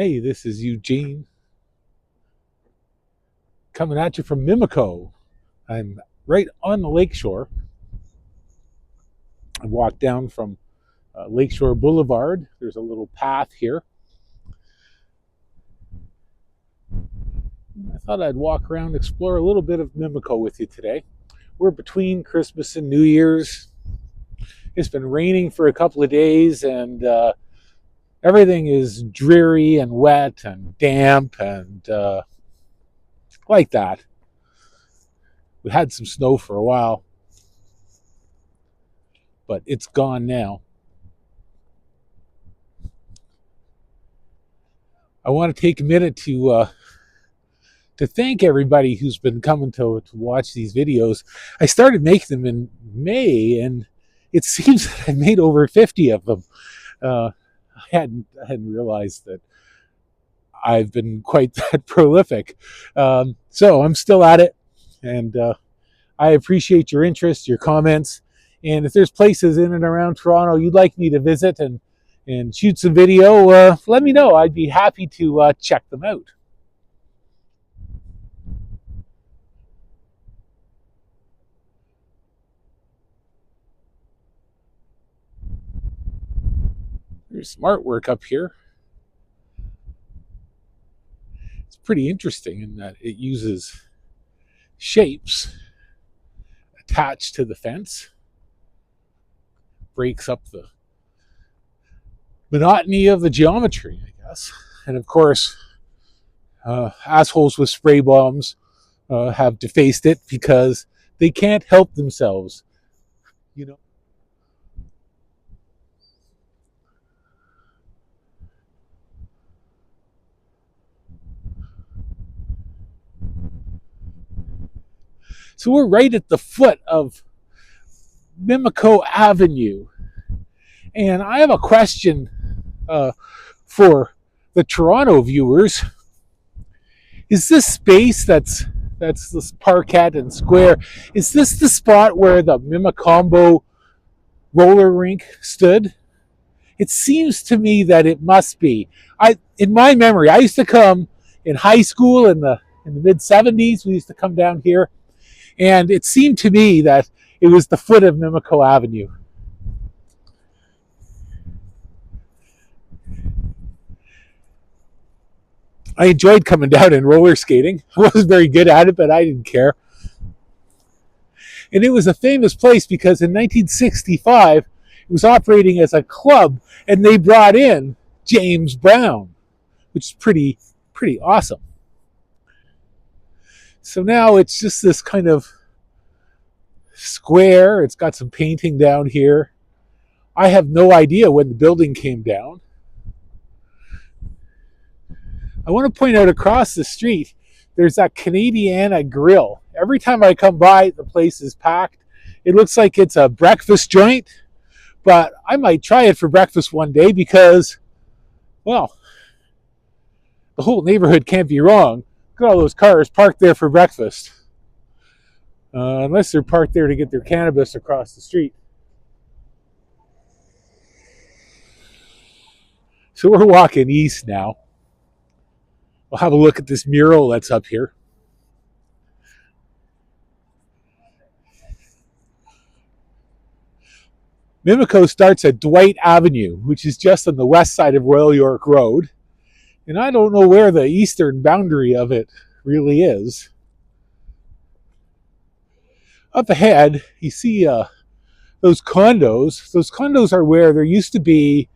Hey, this is Eugene coming at you from Mimico. I'm right on the lakeshore. I walked down from Lakeshore Boulevard. There's a little path here. I thought I'd walk around, explore a little bit of Mimico with you today. We're between Christmas and New Year's. It's been raining for a couple of days, and everything is dreary and wet and damp and like that. We had some snow for a while, but it's gone now. I want to take a minute to thank everybody who's been coming to watch these videos. I started making them in May, and it seems that I made over 50 of them. I hadn't realized that I've been quite that prolific. So I'm still at it, and I appreciate your interest, your comments, and if there's places in and around Toronto you'd like me to visit and shoot some video, let me know. I'd be happy to check them out. There's some artwork up here. It's pretty interesting in that it uses shapes attached to the fence, breaks up the monotony of the geometry, I guess. And of course, assholes with spray bombs have defaced it because they can't help themselves. You know. So we're right at the foot of Mimico Avenue. And I have a question for the Toronto viewers. Is this space that's this parquet and square, is this the spot where the Mimicombo roller rink stood? It seems to me that it must be. In my memory, I used to come in high school in the mid 70s. We used to come down here, and it seemed to me that it was the foot of Mimico Avenue. I enjoyed coming down and roller skating. I wasn't very good at it, but I didn't care. And it was a famous place because in 1965, it was operating as a club, and they brought in James Brown, which is pretty awesome. So now it's just this kind of square. It's got some painting down here. I have no idea when the building came down. I want to point out across the street, there's that Canadiana Grill. Every time I come by, the place is packed. It looks like it's a breakfast joint, but I might try it for breakfast one day because, well, the whole neighborhood can't be wrong. Look at all those cars parked there for breakfast. Unless they're parked there to get their cannabis across the street. So we're walking east now. We'll have a look at this mural that's up here. Mimico starts at Dwight Avenue, which is just on the west side of Royal York Road. And I don't know where the eastern boundary of it really is. Up ahead, you see those condos. Those condos are where there used to be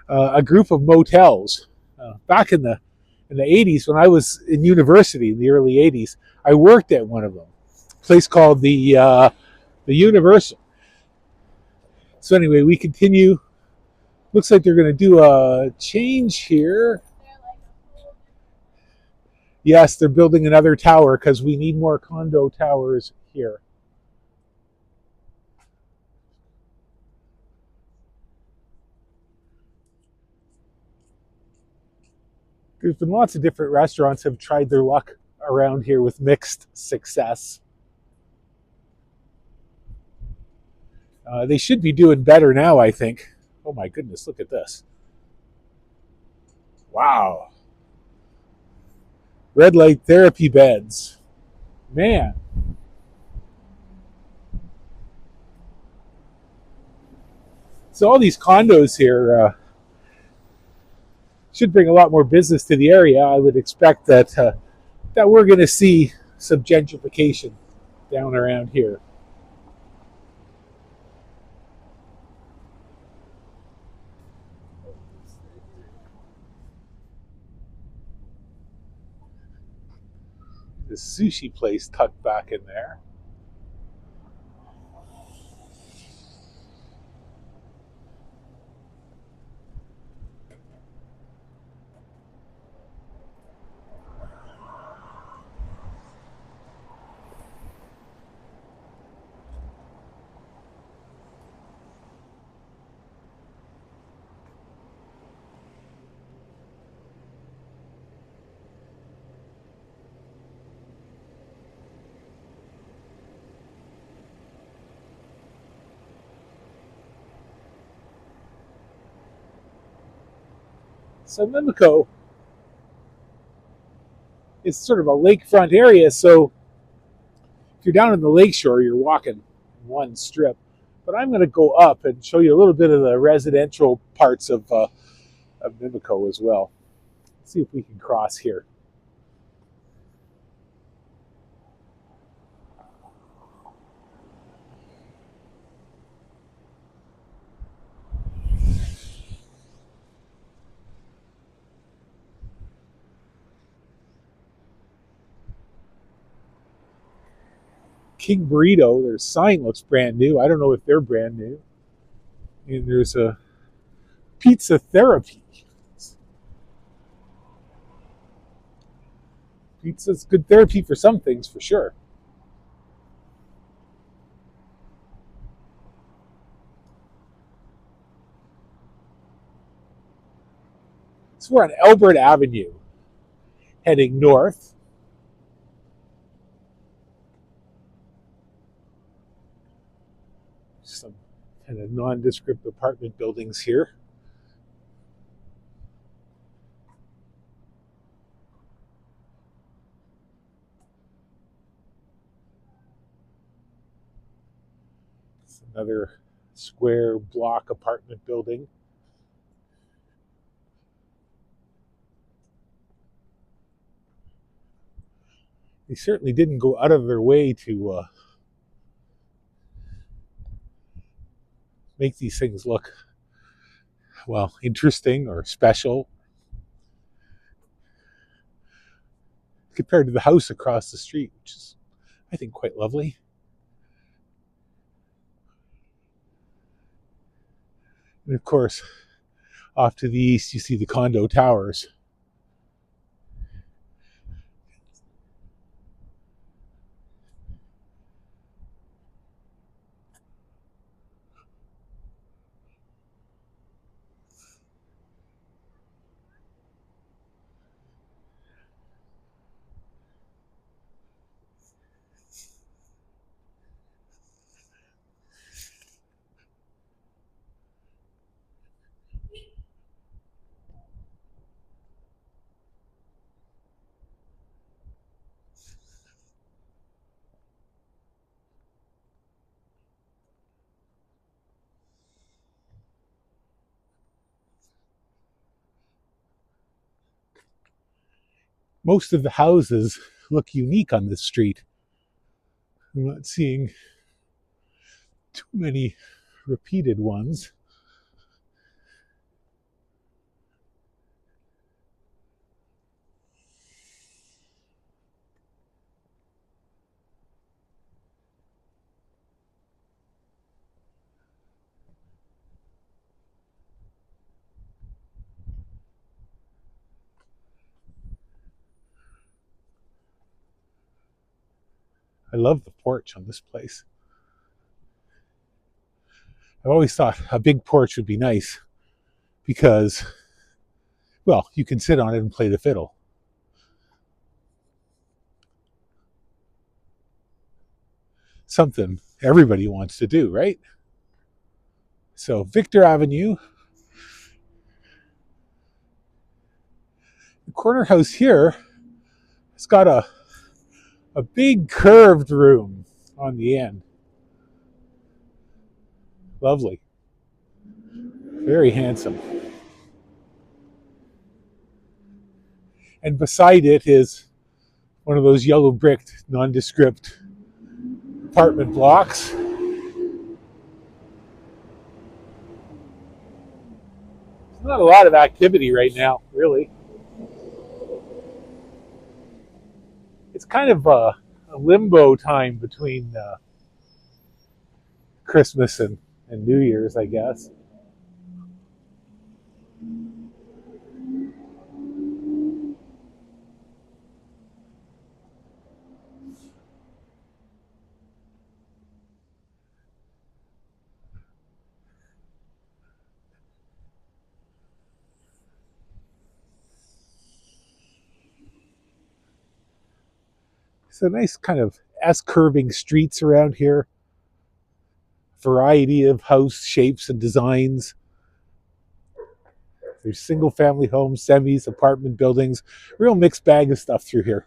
a group of motels. Back in the 80s, when I was in university in the early 80s, I worked at one of them, a place called the Universal. So anyway, we continue. Looks like they're going to do a change here. Yes, they're building another tower because we need more condo towers here. There's been lots of different restaurants have tried their luck around here with mixed success. They should be doing better now, I think. Oh my goodness, look at this. Wow. Red light therapy beds. Man. So all these condos here should bring a lot more business to the area. I would expect that we're going to see some gentrification down around here. The sushi place tucked back in there. So Mimico is sort of a lakefront area, so if you're down in the lakeshore, you're walking one strip. But I'm going to go up and show you a little bit of the residential parts of Mimico as well. Let's see if we can cross here. King Burrito, their sign looks brand new. I don't know if they're brand new. And there's a pizza therapy. Pizza's good therapy for some things, for sure. So we're on Albert Avenue, heading north. Some kind of nondescript apartment buildings here. It's another square block apartment building. They certainly didn't go out of their way to make these things look, well, interesting or special compared to the house across the street, which is, I think, quite lovely. And of course, off to the east, you see the condo towers. Most of the houses look unique on this street. I'm not seeing too many repeated ones. I love the porch on this place. I've always thought a big porch would be nice because, well, you can sit on it and play the fiddle. Something everybody wants to do, right? So Victor Avenue. The corner house here It's got a big curved room on the end. Lovely. Very handsome. And beside it is one of those yellow bricked, nondescript apartment blocks. There's not a lot of activity right now, really. It's kind of a limbo time between Christmas and New Year's, I guess. So nice kind of S-curving streets around here. Variety of house shapes and designs. There's single family homes, semis, apartment buildings, real mixed bag of stuff through here.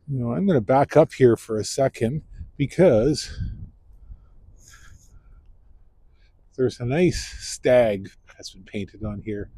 You know, I'm going to back up here for a second because there's a nice stag that's been painted on here.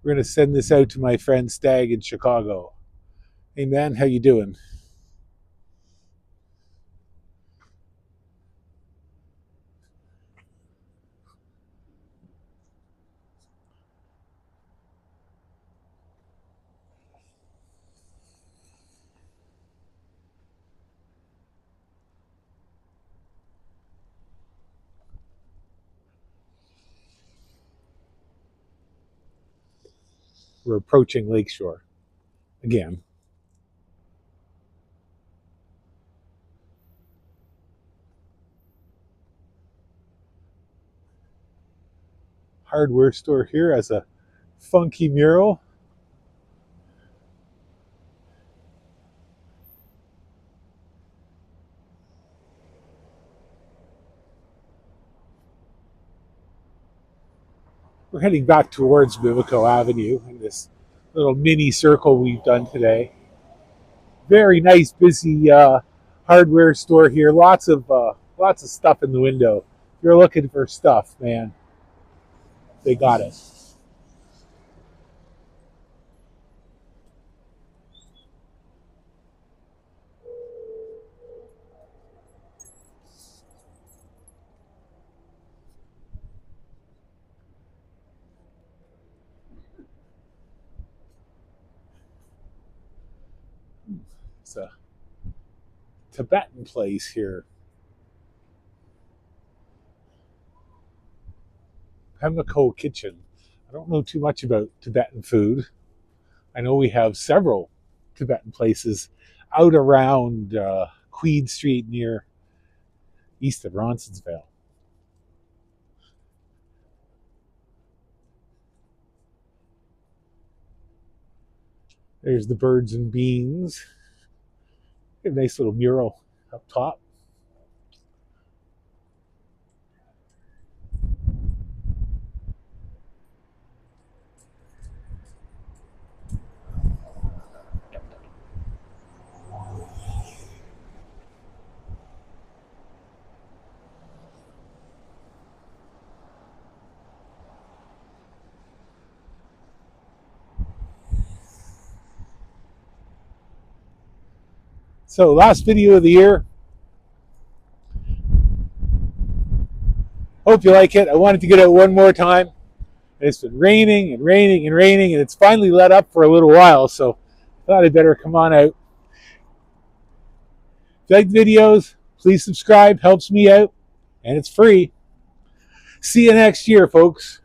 We're going to send this out to my friend Stag in Chicago. Hey man, how you doing? We're approaching Lakeshore again. Hardware store here has a funky mural. We're heading back towards Mimico Avenue in this little mini circle we've done today. Very nice, busy hardware store here. Lots of stuff in the window. If you're looking for stuff, man, they got it. It's a Tibetan place here. Mimico Kitchen. I don't know too much about Tibetan food. I know we have several Tibetan places out around Queen Street near east of Ronsonsville. There's the Birds and Beans. A nice little mural up top. So last video of the year. Hope you like it. I wanted to get out one more time. It's been raining and raining and raining, and it's finally let up for a little while, so I thought I'd better come on out. If you like the videos, please subscribe. Helps me out, and it's free. See you next year, folks.